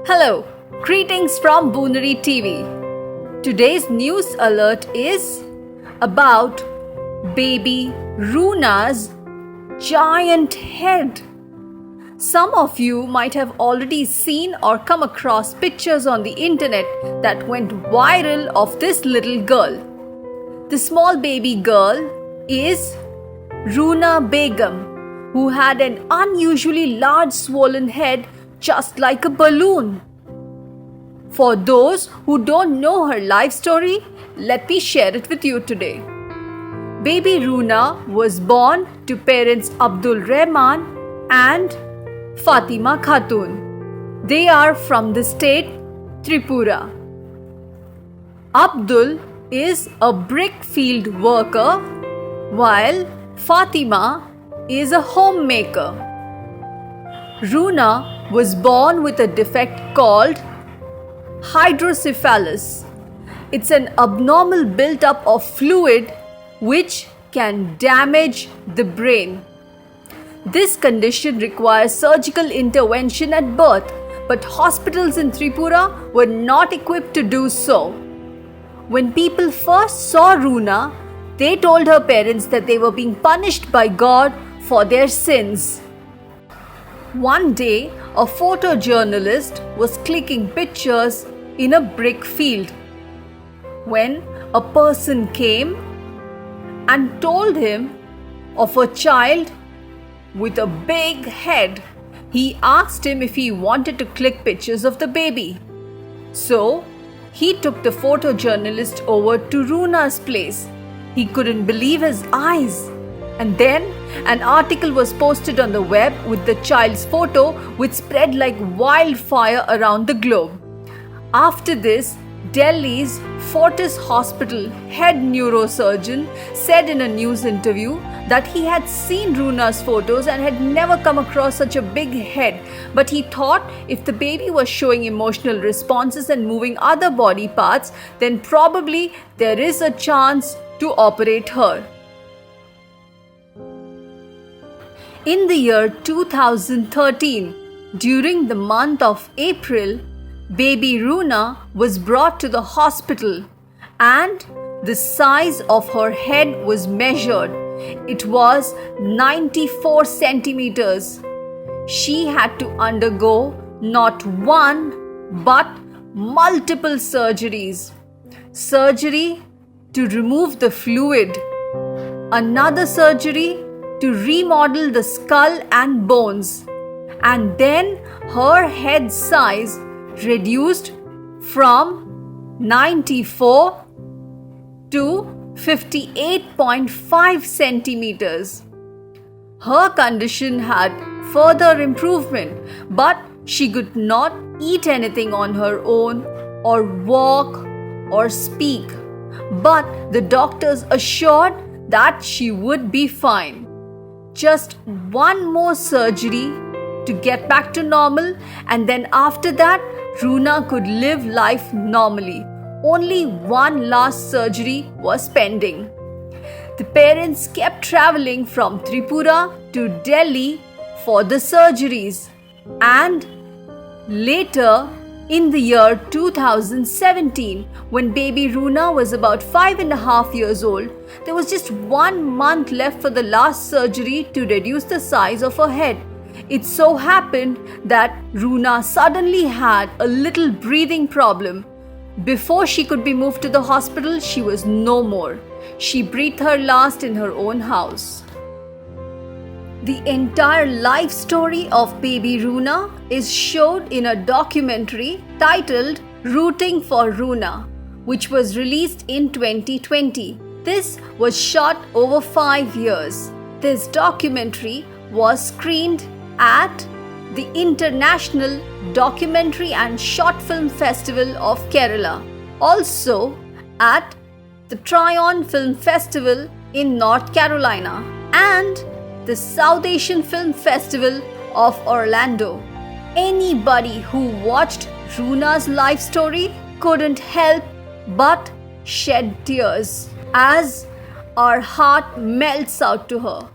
Hello, greetings from Boonary TV. Today's news alert is about Baby Roona's giant head. Some of you might have already seen or come across pictures on the internet that went viral of this little girl. The small baby girl is Roona Begum, who had an unusually large swollen head just like a balloon. For those who don't know her life story, let me share it with you today. Baby Roona was born to parents Abdul Rahman and Fatema Khatun. They are from the state Tripura. Abdul is a brick field worker while Fatema is a homemaker. Roona was born with a defect called hydrocephalus. It's an abnormal build-up of fluid which can damage the brain. This condition requires surgical intervention at birth, but hospitals in Tripura were not equipped to do so. When people first saw Roona, they told her parents that they were being punished by God for their sins. One day, a photojournalist was clicking pictures in a brick field when a person came and told him of a child with a big head. He asked him if he wanted to click pictures of the baby. So, he took the photojournalist over to Roona's place. He couldn't believe his eyes. And then an article was posted on the web with the child's photo, which spread like wildfire around the globe. After this, Delhi's Fortis hospital head neurosurgeon said in a news interview that he had seen Roona's photos and had never come across such a big head, but he thought if the baby was showing emotional responses and moving other body parts, then probably there is a chance to operate her. In the year 2013, during the month of April, Baby Roona was brought to the hospital and the size of her head was measured. It was 94 centimeters. She had to undergo not one but multiple surgeries. Surgery to remove the fluid, another surgery to remodel the skull and bones, and then her head size reduced from 94 to 58.5 centimeters. Her condition had further improvement, but she could not eat anything on her own or walk or speak. But the doctors assured that she would be fine. Just one more surgery to get back to normal, and then after that, Roona could live life normally. Only one last surgery was pending. The parents kept traveling from Tripura to Delhi for the surgeries, and later in the year 2017, when baby Roona was about 5.5 years old, there was just 1 month left for the last surgery to reduce the size of her head. It so happened that Roona suddenly had a little breathing problem. Before she could be moved to the hospital, she was no more. She breathed her last in her own house. The entire life story of baby Roona is showed in a documentary titled Rooting for Roona, which was released in 2020. This was shot over 5 years. This documentary was screened at the International Documentary and Short Film Festival of Kerala, also at the Tryon Film Festival in North Carolina, and the South Asian Film Festival of Orlando. Anybody who watched Roona's life story couldn't help but shed tears as our heart melts out to her.